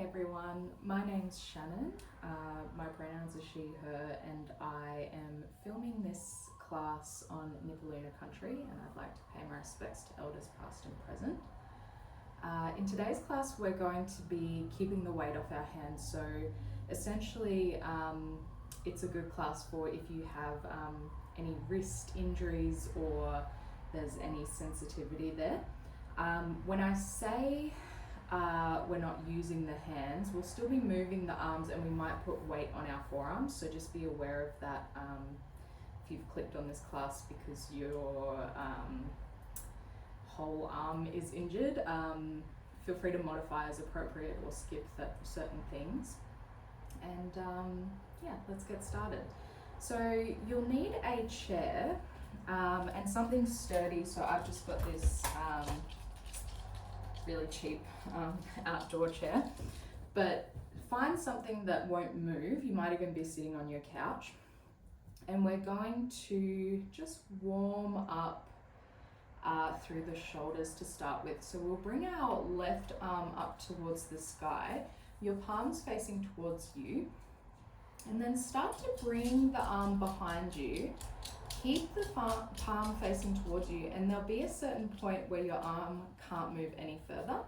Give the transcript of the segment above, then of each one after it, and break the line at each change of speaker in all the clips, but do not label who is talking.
everyone, my name's Shannon. My pronouns are she, her, and I am filming this class on Nipaluna country, and I'd like to pay my respects to elders past and present. In today's class we're going to be keeping the weight off our hands, so essentially it's a good class for if you have any wrist injuries or there's any sensitivity there. When I say we're not using the hands, we'll still be moving the arms and we might put weight on our forearms, so just be aware of that if you've clicked on this class because your whole arm is injured. Feel free to modify as appropriate or skip certain things. And yeah, let's get started. So you'll need a chair and something sturdy, so I've just got this really cheap outdoor chair, but find something that won't move. You might even be sitting on your couch, and we're going to just warm up through the shoulders to start with. So we'll bring our left arm up towards the sky, your palms facing towards you, and then start to bring the arm behind you. Keep the palm facing towards you, and there'll be a certain point where your arm can't move any further.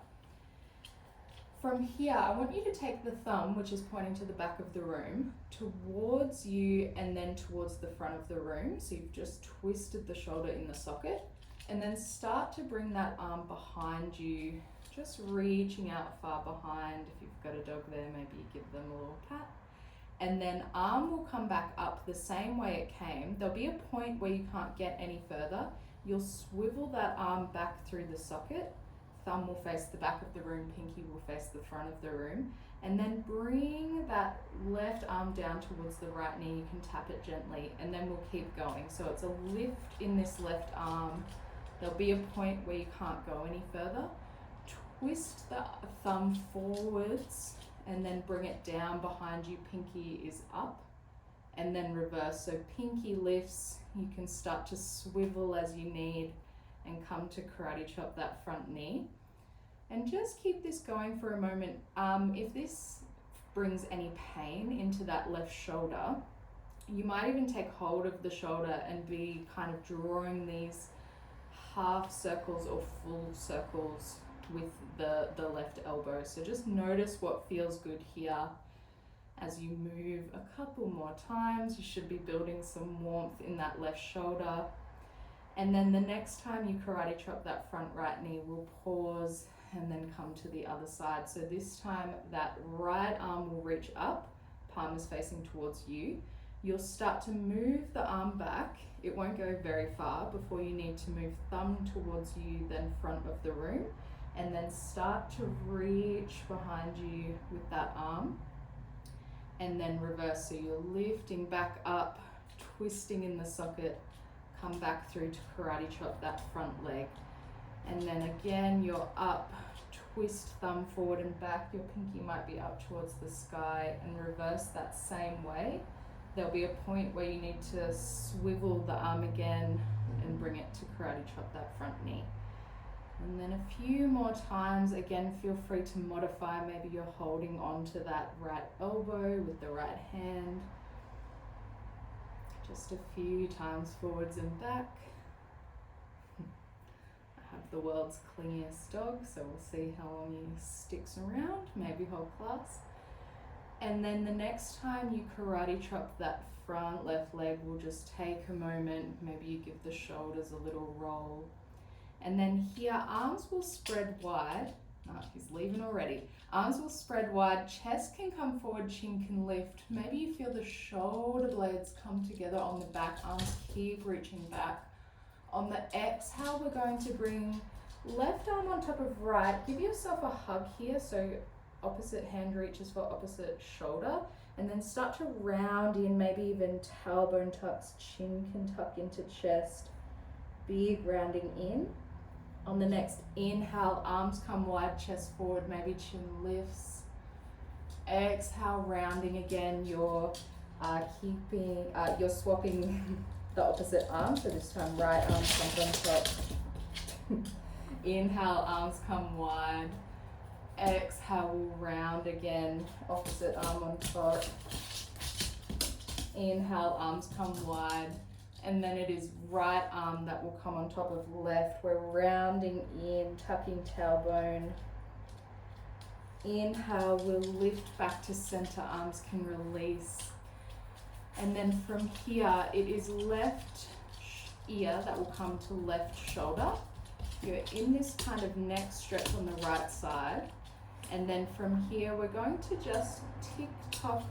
From here, I want you to take the thumb, which is pointing to the back of the room, towards you and then towards the front of the room. So you've just twisted the shoulder in the socket, and then start to bring that arm behind you, just reaching out far behind. If you've got a dog there, maybe you give them a little pat. And then arm will come back up the same way it came. There'll be a point where you can't get any further. You'll swivel that arm back through the socket. Thumb will face the back of the room, pinky will face the front of the room. And then bring that left arm down towards the right knee. You can tap it gently, and then we'll keep going. So it's a lift in this left arm. There'll be a point where you can't go any further. Twist the thumb forwards, and then bring it down behind you, pinky is up, and then reverse. So pinky lifts, you can start to swivel as you need and come to karate chop that front knee. And just keep this going for a moment. If this brings any pain into that left shoulder, you might even take hold of the shoulder and be kind of drawing these half circles or full circles with the left elbow. So just notice what feels good here. As you move a couple more times, you should be building some warmth in that left shoulder. And then the next time you karate chop that front right knee, we'll pause and then come to the other side. So this time that right arm will reach up, palm is facing towards you. You'll start to move the arm back. It won't go very far before you need to move thumb towards you, then front of the room. And then start to reach behind you with that arm, and then reverse. So you're lifting back up, twisting in the socket, come back through to karate chop that front leg. And then again, you're up, twist thumb forward and back. Your pinky might be up towards the sky, and reverse that same way. There'll be a point where you need to swivel the arm again and bring it to karate chop that front knee. And then a few more times. Again, feel free to modify. Maybe you're holding on to that right elbow with the right hand. Just a few times forwards and back. I have the world's clingiest dog, so we'll see how long he sticks around. Maybe whole class. And then the next time you karate chop that front left leg, we'll just take a moment. Maybe you give the shoulders a little roll. And then here, arms will spread wide. Oh, he's leaving already. Arms will spread wide, chest can come forward, chin can lift. Maybe you feel the shoulder blades come together on the back, arms keep reaching back. On the exhale, we're going to bring left arm on top of right. Give yourself a hug here, so opposite hand reaches for opposite shoulder. And then start to round in, maybe even tailbone tucks, chin can tuck into chest. Big rounding in. On the next inhale, arms come wide, chest forward, maybe chin lifts. Exhale, rounding again. You're you're swapping the opposite arm. So this time, right arm comes on top. Inhale, arms come wide. exhale, we'll round again, opposite arm on top. Inhale, arms come wide. And then it is right arm that will come on top of left. We're rounding in, tucking tailbone. Inhale, we'll lift back to center, arms can release. And then from here, it is left ear that will come to left shoulder. You're in this kind of neck stretch on the right side. And then from here, we're going to just tick-tock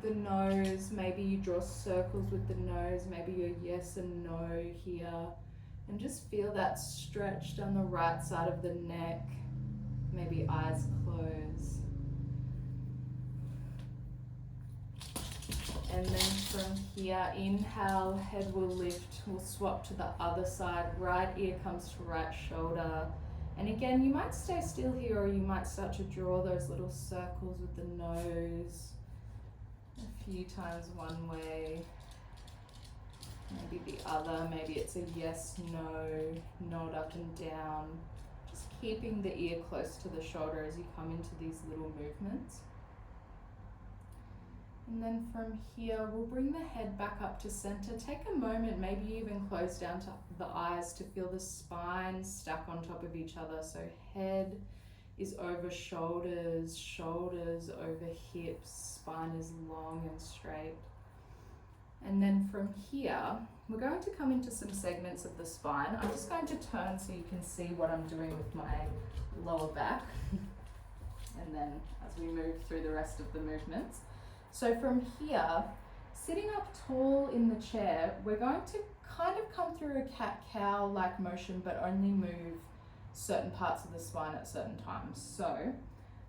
the nose. Maybe you draw circles with the nose, maybe you're yes and no here. And just feel that stretch down the right side of the neck. Maybe eyes close. And then from here, inhale, head will lift, we'll swap to the other side. Right ear comes to right shoulder. And again, you might stay still here, or you might start to draw those little circles with the nose. A few times one way, maybe the other. Maybe it's a yes, no, nod up and down. Just keeping the ear close to the shoulder as you come into these little movements. And then from here, we'll bring the head back up to center. Take a moment, maybe even close down to the eyes to feel the spine stack on top of each other. So head is over shoulders, shoulders over hips, spine is long and straight. And then from here, we're going to come into some segments of the spine. I'm just going to turn so you can see what I'm doing with my lower back. And then as we move through the rest of the movements. So from here, sitting up tall in the chair, we're going to kind of come through a cat-cow like motion, but only move certain parts of the spine at certain times. So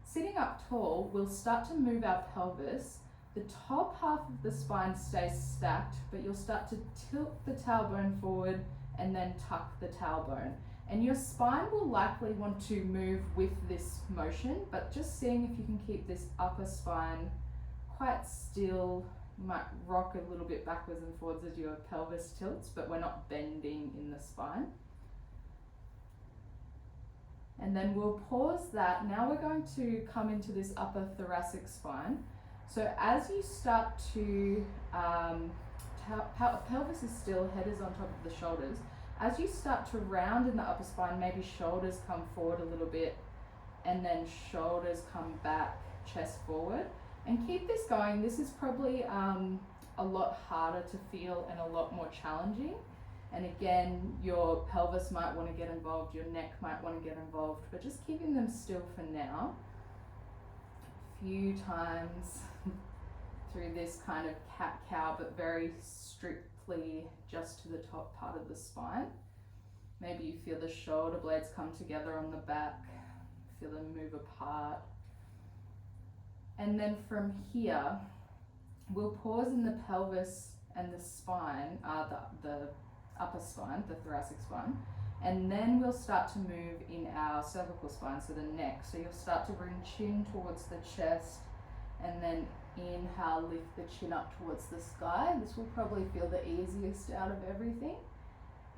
sitting up tall, we'll start to move our pelvis. The top half of the spine stays stacked, but you'll start to tilt the tailbone forward and then tuck the tailbone. And your spine will likely want to move with this motion, but just seeing if you can keep this upper spine quite still. You might rock a little bit backwards and forwards as your pelvis tilts, but we're not bending in the spine. And then we'll pause that. Now we're going to come into this upper thoracic spine. So as you start to, pelvis is still, head is on top of the shoulders. As you start to round in the upper spine, maybe shoulders come forward a little bit, and then shoulders come back, chest forward. And keep this going. This is probably a lot harder to feel and a lot more challenging. And again, your pelvis might want to get involved, your neck might want to get involved, but just keeping them still for now. A few times through this kind of cat-cow, but very strictly just to the top part of the spine. Maybe you feel the shoulder blades come together on the back, feel them move apart. And then from here, we'll pause in the pelvis and the spine, the upper spine, the thoracic spine, and then we'll start to move in our cervical spine, so the neck. So you'll start to bring chin towards the chest, and then inhale, lift the chin up towards the sky. This will probably feel the easiest out of everything.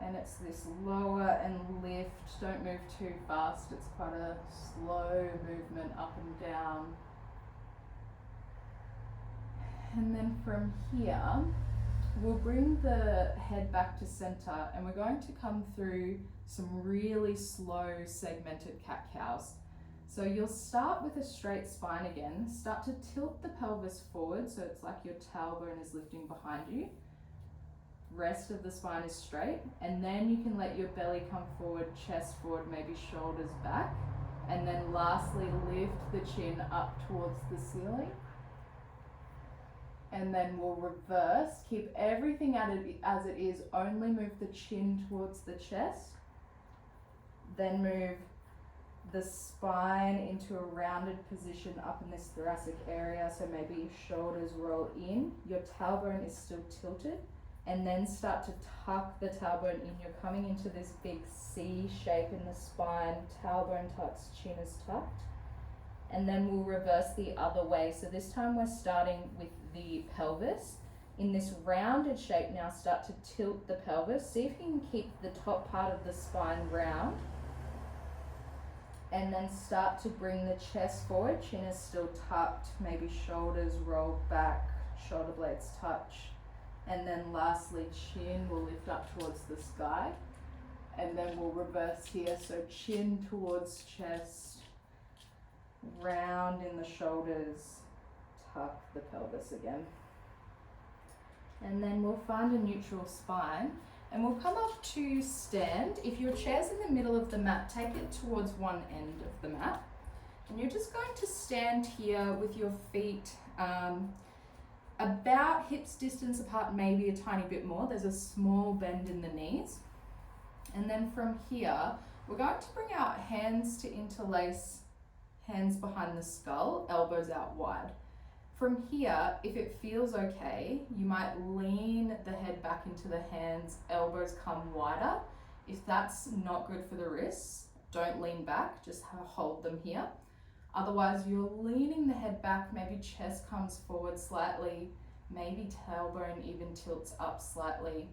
And it's this lower and lift. Don't move too fast. It's quite a slow movement up and down. And then from here, we'll bring the head back to center, and we're going to come through some really slow segmented cat-cows. So you'll start with a straight spine again, start to tilt the pelvis forward, so it's like your tailbone is lifting behind you. Rest of the spine is straight, and then you can let your belly come forward, chest forward, maybe shoulders back. And then lastly, lift the chin up towards the ceiling. And then we'll reverse, keep everything as it is, only move the chin towards the chest. Then move the spine into a rounded position up in this thoracic area. So maybe shoulders roll in, your tailbone is still tilted, and then start to tuck the tailbone in. You're coming into this big C shape in the spine, tailbone tucks, chin is tucked. And then we'll reverse the other way. So this time we're starting with the pelvis. In this rounded shape now, start to tilt the pelvis. See if you can keep the top part of the spine round. And then start to bring the chest forward, chin is still tucked, maybe shoulders roll back, shoulder blades touch. And then lastly, chin will lift up towards the sky. And then we'll reverse here, so chin towards chest, round in the shoulders, tuck the pelvis again. And then we'll find a neutral spine and we'll come up to stand. If your chair's in the middle of the mat, take it towards one end of the mat. And you're just going to stand here with your feet about hips distance apart, maybe a tiny bit more. There's a small bend in the knees. And then from here, we're going to bring our hands to interlace, hands behind the skull, elbows out wide. From here, if it feels okay, you might lean the head back into the hands, elbows come wider. If that's not good for the wrists, don't lean back, just hold them here. Otherwise, you're leaning the head back, maybe chest comes forward slightly, maybe tailbone even tilts up slightly.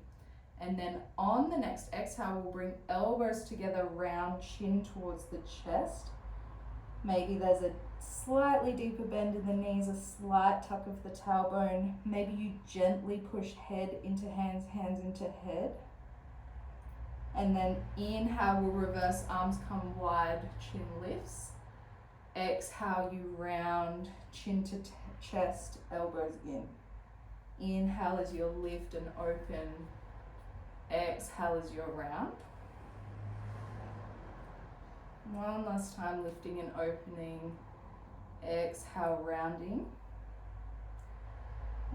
And then on the next exhale, we'll bring elbows together, round chin towards the chest. Maybe there's a slightly deeper bend in the knees, a slight tuck of the tailbone. Maybe you gently push head into hands, hands into head. And then inhale, we'll reverse, arms come wide, chin lifts. Exhale, you round, chin to chest, elbows in. Inhale as you lift and open. Exhale as you round. One last time, lifting and opening. Exhale, rounding.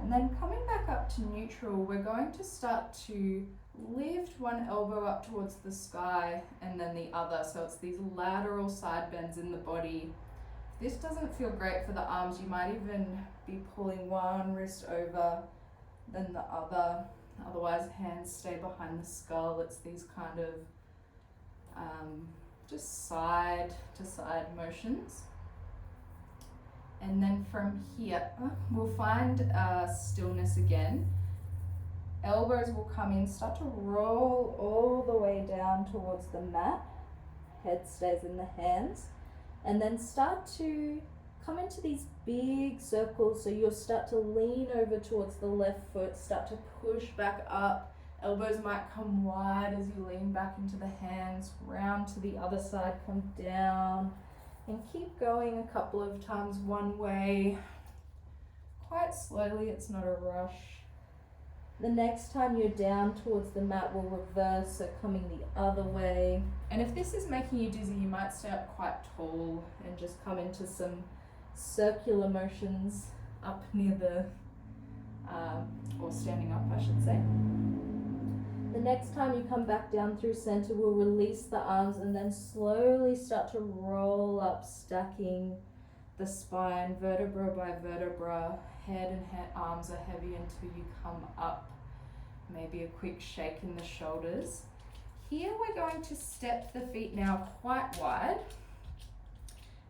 And then coming back up to neutral, we're going to start to lift one elbow up towards the sky and then the other. So it's these lateral side bends in the body. If this doesn't feel great for the arms, you might even be pulling one wrist over, then the other. Otherwise, hands stay behind the skull. It's these kind of just side to side motions. And then from here, we'll find stillness again. Elbows will come in, start to roll all the way down towards the mat. Head stays in the hands. And then start to come into these big circles. So you'll start to lean over towards the left foot, start to push back up. Elbows might come wide as you lean back into the hands, round to the other side, come down. And keep going a couple of times one way, quite slowly, it's not a rush. The next time you're down towards the mat, we'll reverse, so coming the other way. And if this is making you dizzy, you might stay up quite tall and just come into some circular motions up near the, or standing up, I should say. The next time you come back down through center, we'll release the arms and then slowly start to roll up, stacking the spine, vertebra by vertebra. Head and arms are heavy until you come up. Maybe a quick shake in the shoulders. Here we're going to step the feet now quite wide,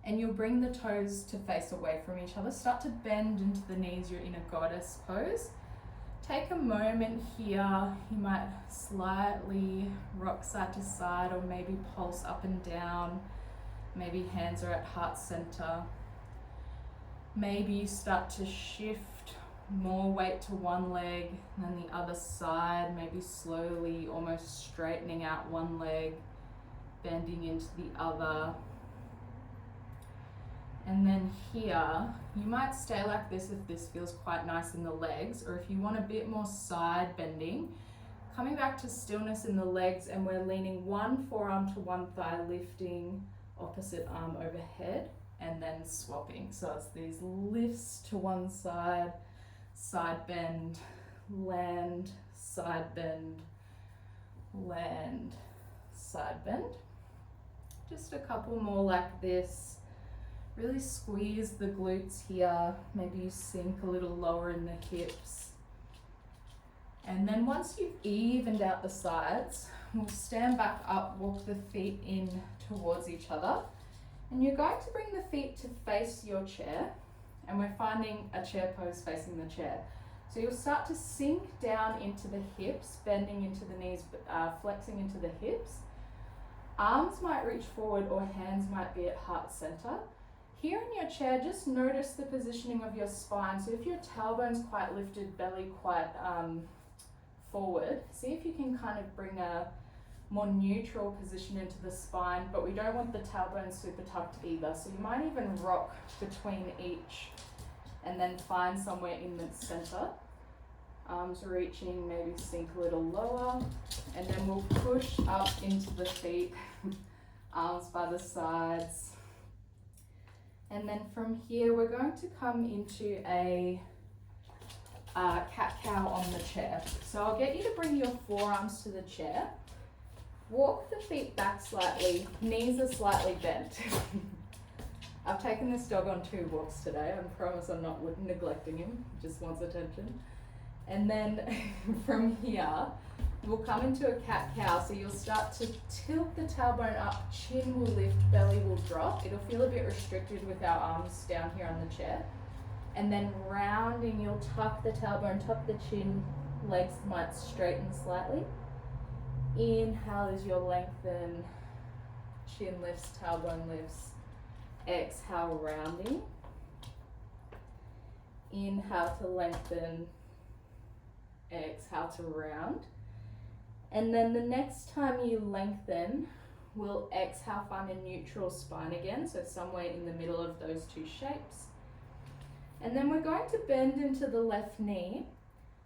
and you'll bring the toes to face away from each other. Start to bend into the knees, you're in a goddess pose. Take a moment here, you might slightly rock side to side or maybe pulse up and down. Maybe hands are at heart center. Maybe you start to shift more weight to one leg than the other side, maybe slowly almost straightening out one leg, bending into the other. And then here, you might stay like this if this feels quite nice in the legs, or if you want a bit more side bending, coming back to stillness in the legs, and we're leaning one forearm to one thigh, lifting opposite arm overhead, and then swapping. So it's these lifts to one side, side bend, land, side bend, land, side bend. Just a couple more like this. Really squeeze the glutes here. Maybe you sink a little lower in the hips. And then once you've evened out the sides, we'll stand back up, walk the feet in towards each other. And you're going to bring the feet to face your chair. And we're finding a chair pose facing the chair. So you'll start to sink down into the hips, bending into the knees, flexing into the hips. Arms might reach forward or hands might be at heart center. Here in your chair, just notice the positioning of your spine. So if your tailbone's quite lifted, belly quite forward, see if you can kind of bring a more neutral position into the spine, but we don't want the tailbone super tucked either. So you might even rock between each and then find somewhere in the center. Arms reaching, maybe sink a little lower, and then we'll push up into the feet, arms by the sides. And then from here, we're going to come into a cat-cow on the chair. So I'll get you to bring your forearms to the chair. Walk the feet back slightly, knees are slightly bent. I've taken this dog on 2 walks today. I promise I'm not neglecting him, he just wants attention. And then from here, we'll come into a cat-cow. So you'll start to tilt the tailbone up, chin will lift, belly will drop. It'll feel a bit restricted with our arms down here on the chair. And then rounding, you'll tuck the tailbone, tuck the chin, legs might straighten slightly. Inhale as you'll lengthen, chin lifts, tailbone lifts. Exhale, rounding. Inhale to lengthen. Exhale to round. And then the next time you lengthen, we'll exhale, find a neutral spine again, so somewhere in the middle of those 2 shapes. And then we're going to bend into the left knee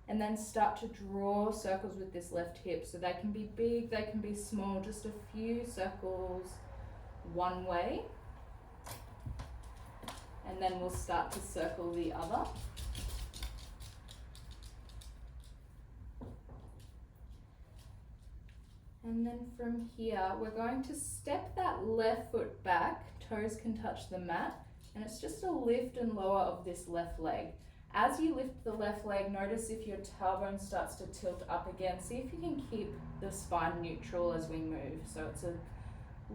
and then start to draw circles with this left hip. So they can be big, they can be small, just a few circles one way. And then we'll start to circle the other. And then from here, we're going to step that left foot back, toes can touch the mat, and it's just a lift and lower of this left leg. As you lift the left leg, notice if your tailbone starts to tilt up again. See if you can keep the spine neutral as we move. So it's a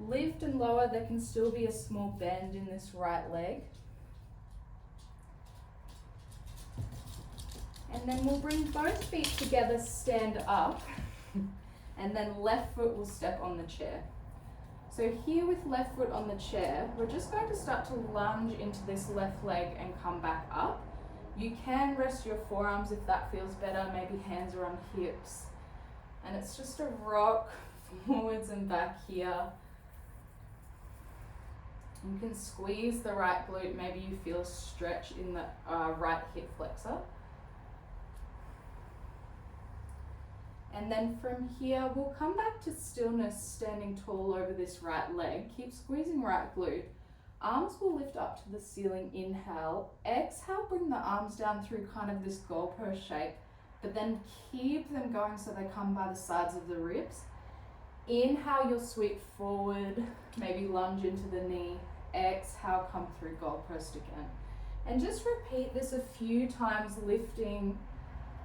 lift and lower, there can still be a small bend in this right leg. And then we'll bring both feet together, stand up. And then left foot will step on the chair. So here with left foot on the chair, we're just going to start to lunge into this left leg and come back up. You can rest your forearms if that feels better, maybe hands are on hips. And it's just a rock forwards and back here. You can squeeze the right glute, maybe you feel a stretch in the right hip flexor. And then from here, we'll come back to stillness, standing tall over this right leg. Keep squeezing right glute. Arms will lift up to the ceiling, inhale. Exhale, bring the arms down through kind of this goalpost shape, but then keep them going so they come by the sides of the ribs. Inhale, you'll sweep forward, maybe lunge into the knee. Exhale, come through goalpost again. And just repeat this a few times, lifting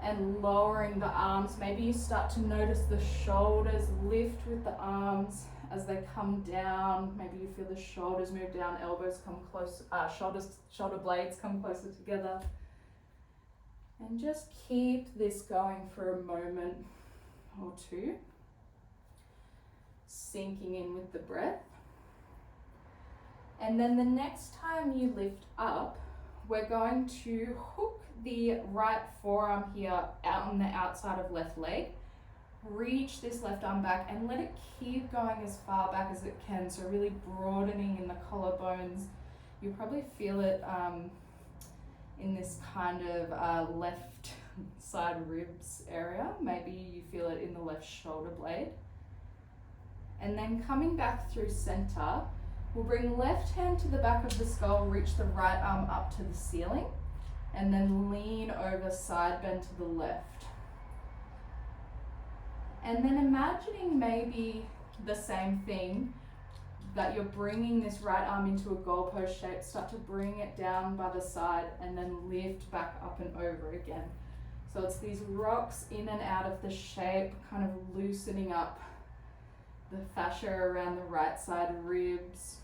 and lowering the arms. Maybe you start to notice the shoulders lift with the arms as they come down. Maybe you feel the shoulders move down, elbows come close, shoulder blades come closer together. And just keep this going for a moment or 2. Sinking in with the breath. And then the next time you lift up, we're going to hook the right forearm here out on the outside of left leg. Reach this left arm back and let it keep going as far back as it can. So really broadening in the collarbones. You'll probably feel it in this kind of left side ribs area. Maybe you feel it in the left shoulder blade. And then coming back through center, we'll bring left hand to the back of the skull, reach the right arm up to the ceiling, and then lean over, side bend to the left. And then imagining maybe the same thing, that you're bringing this right arm into a goalpost shape, start to bring it down by the side and then lift back up and over again. So it's these rocks in and out of the shape, kind of loosening up the fascia around the right side ribs.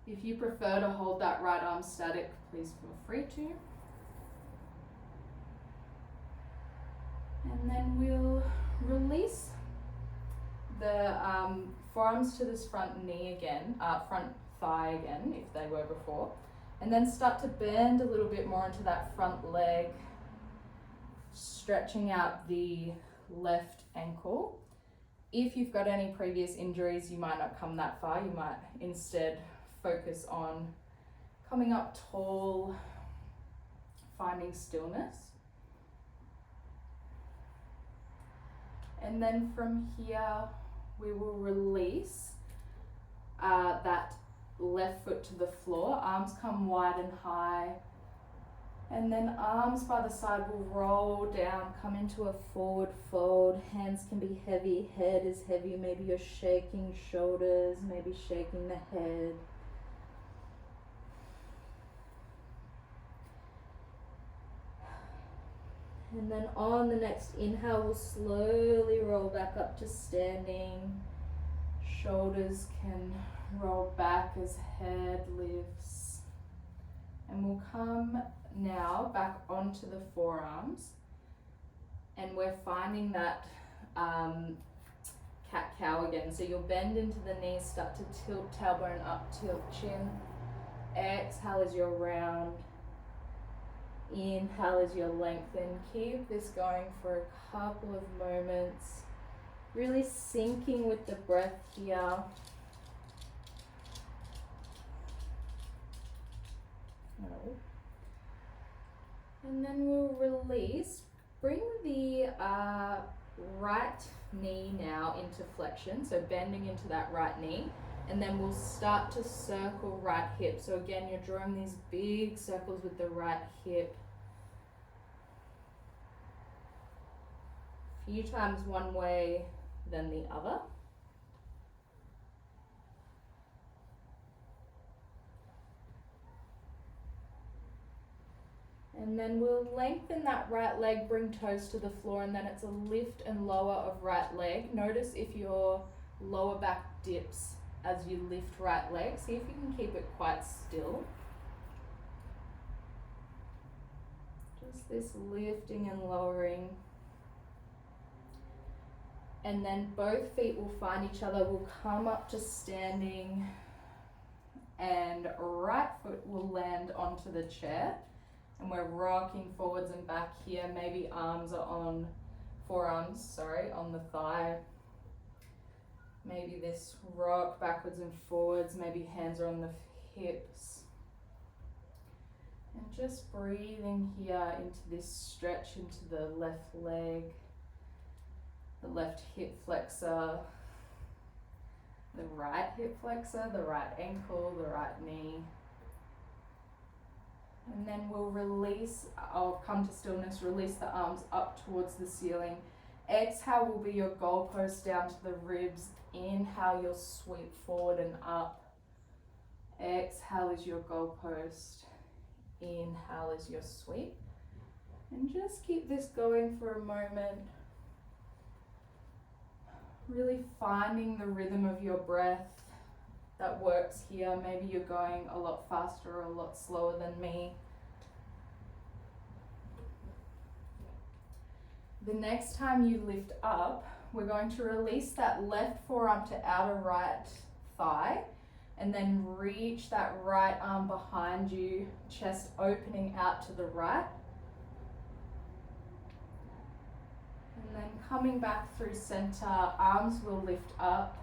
If you prefer to hold that right arm static, please feel free to. And then we'll release the forearms to this front knee again, front thigh again, if they were before. And then start to bend a little bit more into that front leg, stretching out the left ankle. If you've got any previous injuries, you might not come that far. You might instead focus on coming up tall, finding stillness. And then from here, we will release that left foot to the floor. Arms come wide and high. And then arms by the side will roll down, come into a forward fold. Hands can be heavy, head is heavy. Maybe you're shaking shoulders, maybe shaking the head. And then on the next inhale, we'll slowly roll back up to standing. Shoulders can roll back as head lifts. And we'll come now back onto the forearms. And we're finding that cat-cow again. So you'll bend into the knees, start to tilt tailbone up, tilt chin. Exhale as you're round. Inhale as you lengthen. Keep this going for a couple of moments. Really syncing with the breath here. And then we'll release. Bring the right knee now into flexion. So bending into that right knee. And then we'll start to circle right hip. So again, you're drawing these big circles with the right hip. A few times one way, then the other. And then we'll lengthen that right leg, bring toes to the floor, and then it's a lift and lower of right leg. Notice if your lower back dips as you lift right leg. See if you can keep it quite still. Just this lifting and lowering. And then both feet will find each other. We'll come up to standing and right foot will land onto the chair. And we're rocking forwards and back here. Maybe arms are on, forearms, on the thigh. Maybe this rock backwards and forwards. Maybe hands are on the hips. And just breathing here into this stretch into the left leg, the left hip flexor, the right hip flexor, the right ankle, the right knee. And then we'll release, I'll come to stillness, release the arms up towards the ceiling. Exhale will be your goalpost down to the ribs. Inhale, you'll sweep forward and up. Exhale is your goalpost. Inhale is your sweep. And just keep this going for a moment. Really finding the rhythm of your breath that works here. Maybe you're going a lot faster or a lot slower than me. The next time you lift up, we're going to release that left forearm to outer right thigh and then reach that right arm behind you, chest opening out to the right. And then coming back through center, arms will lift up.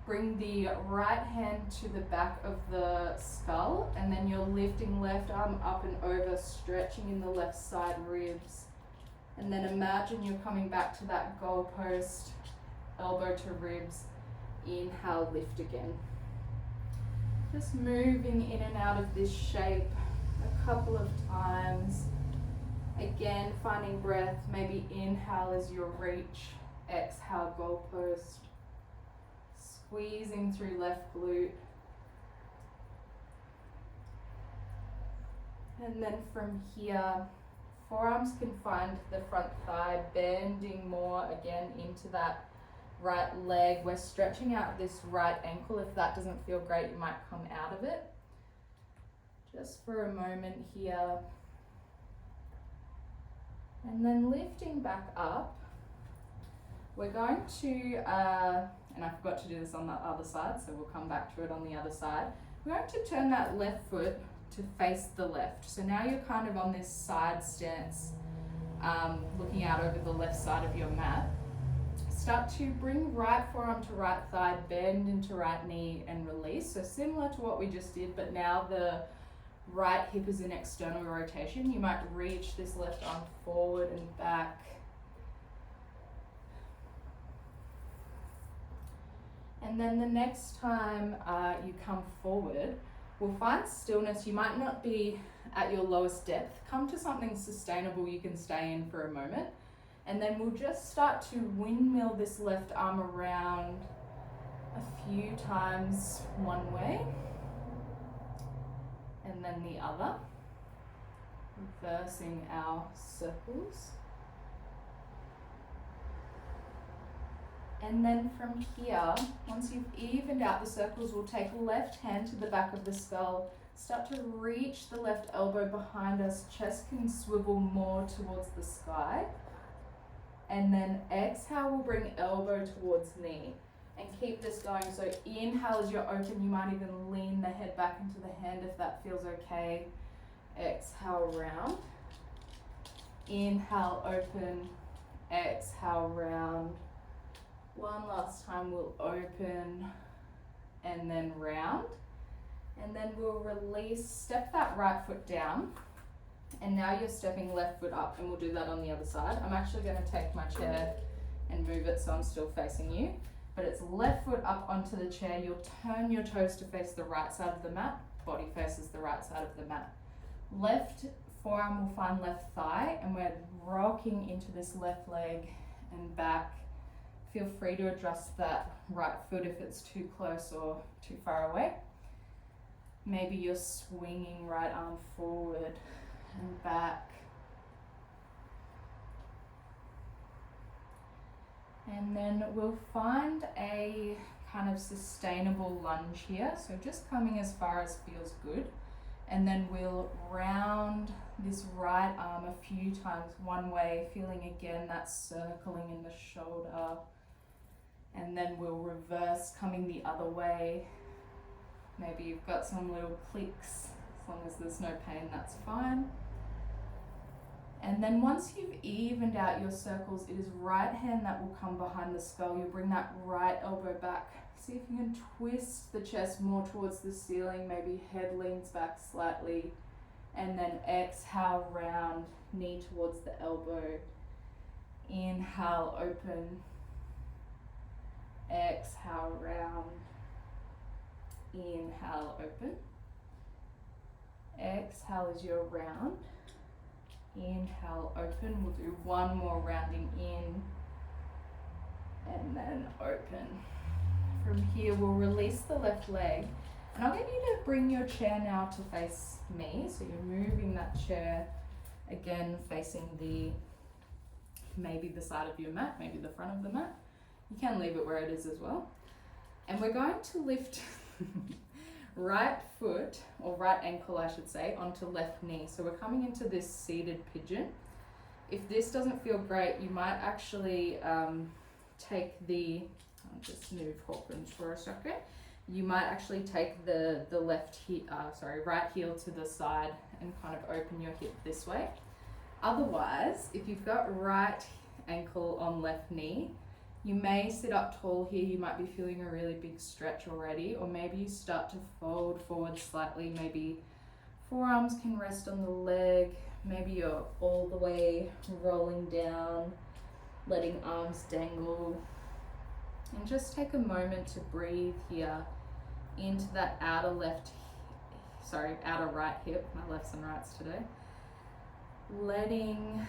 Bring the right hand to the back of the skull, and then you're lifting left arm up and over, stretching in the left side ribs. And then imagine you're coming back to that goalpost, elbow to ribs. Inhale, lift again. Just moving in and out of this shape a couple of times. Again, finding breath. Maybe inhale as your reach, exhale, goalpost. Squeezing through left glute. And then from here, forearms can find the front thigh, bending more again into that right leg. We're stretching out this right ankle. If that doesn't feel great, you might come out of it. Just for a moment here. And then lifting back up. We're going to, and I forgot to do this on the other side, so we'll come back to it on the other side. We're going to turn that left foot to face the left. So now you're kind of on this side stance, looking out over the left side of your mat. Start to bring right forearm to right thigh, bend into right knee and release. So similar to what we just did, but now the right hip is in external rotation. You might reach this left arm forward and back. And then the next time you come forward, we'll find stillness. You might not be at your lowest depth. Come to something sustainable you can stay in for a moment. And then we'll just start to windmill this left arm around a few times one way and then the other, reversing our circles. And then from here, once you've evened out the circles, we'll take left hand to the back of the skull, start to reach the left elbow behind us, chest can swivel more towards the sky. And then exhale, we'll bring elbow towards knee and keep this going. So inhale as you're open, you might even lean the head back into the hand if that feels okay. Exhale, round. Inhale, open. Exhale, round. One last time, we'll open and then round. And then we'll release, step that right foot down. And now you're stepping left foot up, and we'll do that on the other side. I'm actually going to take my chair and move it so I'm still facing you. But it's left foot up onto the chair. You'll turn your toes to face the right side of the mat. Body faces the right side of the mat. Left forearm will find left thigh, and we're rocking into this left leg and back. Feel free to adjust that right foot if it's too close or too far away. Maybe you're swinging right arm forward and back. And then we'll find a kind of sustainable lunge here. So just coming as far as feels good. And then we'll round this right arm a few times one way, feeling again that circling in the shoulder. And then we'll reverse, coming the other way. Maybe you've got some little clicks. As long as there's no pain, that's fine. And then once you've evened out your circles, it is right hand that will come behind the skull. You'll bring that right elbow back. See if you can twist the chest more towards the ceiling. Maybe head leans back slightly. And then exhale, round, knee towards the elbow. Inhale, open. Exhale, round. Inhale, open. Exhale as you're round. Inhale, open. We'll do one more rounding in and then open. From here, we'll release the left leg, and I'll get you to bring your chair now to face me. So you're moving that chair again, facing maybe the side of your mat, maybe the front of the mat. You can leave it where it is as well. And we're going to lift right foot, or right ankle I should say, onto left knee. So we're coming into this seated pigeon. If this doesn't feel great, you might actually take I'll just move Hawkins for a second. You might actually take the right heel to the side and kind of open your hip this way. Otherwise, if you've got right ankle on left knee, you may sit up tall here. You might be feeling a really big stretch already, or maybe you start to fold forward slightly. Maybe forearms can rest on the leg. Maybe you're all the way rolling down, letting arms dangle. And just take a moment to breathe here into that outer right hip. My lefts and rights today. Letting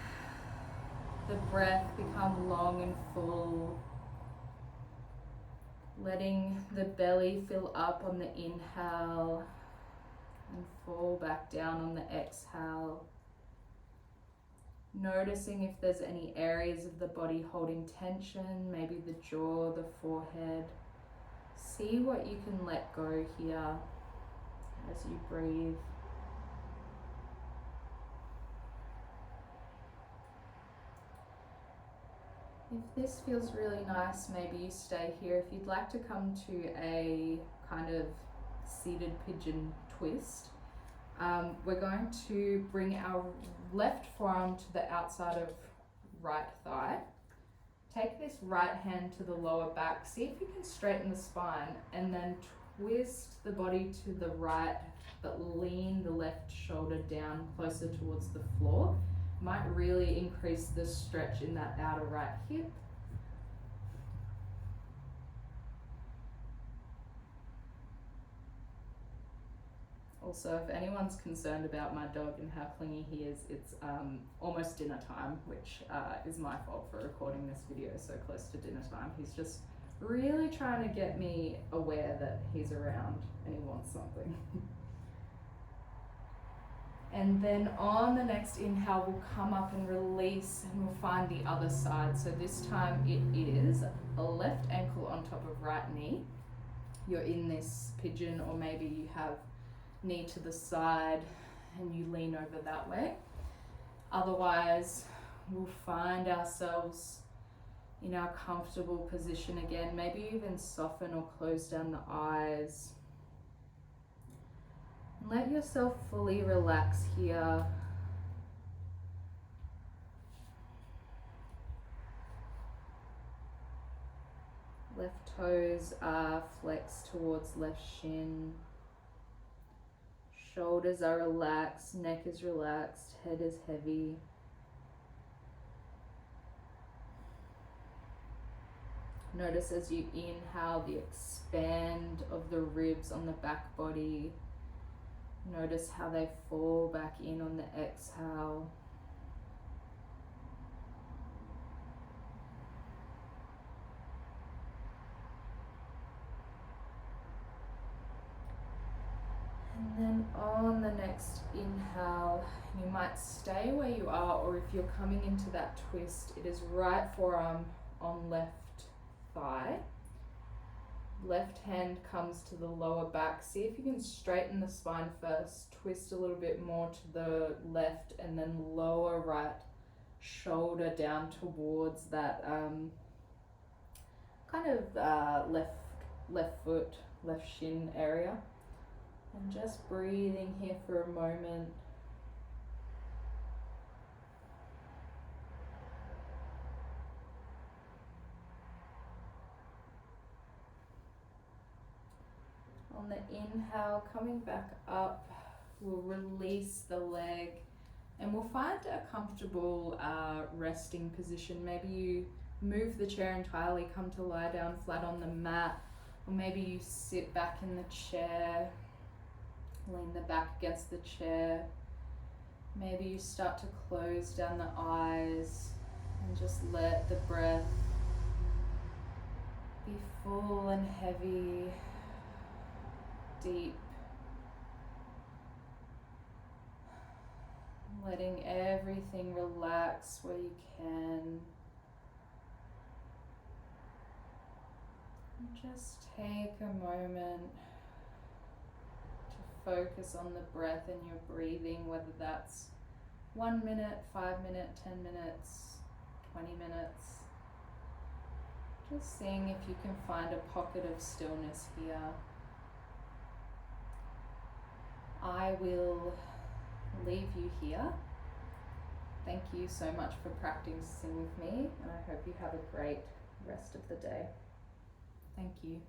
the breath become long and full. Letting the belly fill up on the inhale and fall back down on the exhale. Noticing if there's any areas of the body holding tension, maybe the jaw, the forehead. See what you can let go here as you breathe. If this feels really nice, maybe you stay here. If you'd like to come to a kind of seated pigeon twist, we're going to bring our left forearm to the outside of right thigh. Take this right hand to the lower back. See if you can straighten the spine, and then twist the body to the right, but lean the left shoulder down closer towards the floor. Might really increase the stretch in that outer right hip. Also, if anyone's concerned about my dog and how clingy he is, it's almost dinner time, which is my fault for recording this video so close to dinner time. He's just really trying to get me aware that he's around and he wants something. And then on the next inhale, we'll come up and release, and we'll find the other side. So this time it is a left ankle on top of right knee. You're in this pigeon, or maybe you have knee to the side and you lean over that way. Otherwise, we'll find ourselves in our comfortable position again. Maybe even soften or close down the eyes. Let yourself fully relax here. Left toes are flexed towards left shin. Shoulders are relaxed, neck is relaxed, head is heavy. Notice as you inhale the expand of the ribs on the back body. Notice how they fall back in on the exhale. And then on the next inhale, you might stay where you are, or if you're coming into that twist, it is right forearm on left thigh. Left hand comes to the lower back. See if you can straighten the spine first. Twist a little bit more to the left, and then lower right shoulder down towards that kind of left foot, left shin area. And just breathing here for a moment. On the inhale, coming back up, we'll release the leg and we'll find a comfortable resting position. Maybe you move the chair entirely, come to lie down flat on the mat, or maybe you sit back in the chair, lean the back against the chair. Maybe you start to close down the eyes and just let the breath be full and heavy. Deep, letting everything relax where you can. And just take a moment to focus on the breath and your breathing, whether that's 1 minute, 5 minutes, 10 minutes, 20 minutes. Just seeing if you can find a pocket of stillness here. I will leave you here. Thank you so much for practicing with me, and I hope you have a great rest of the day. Thank you.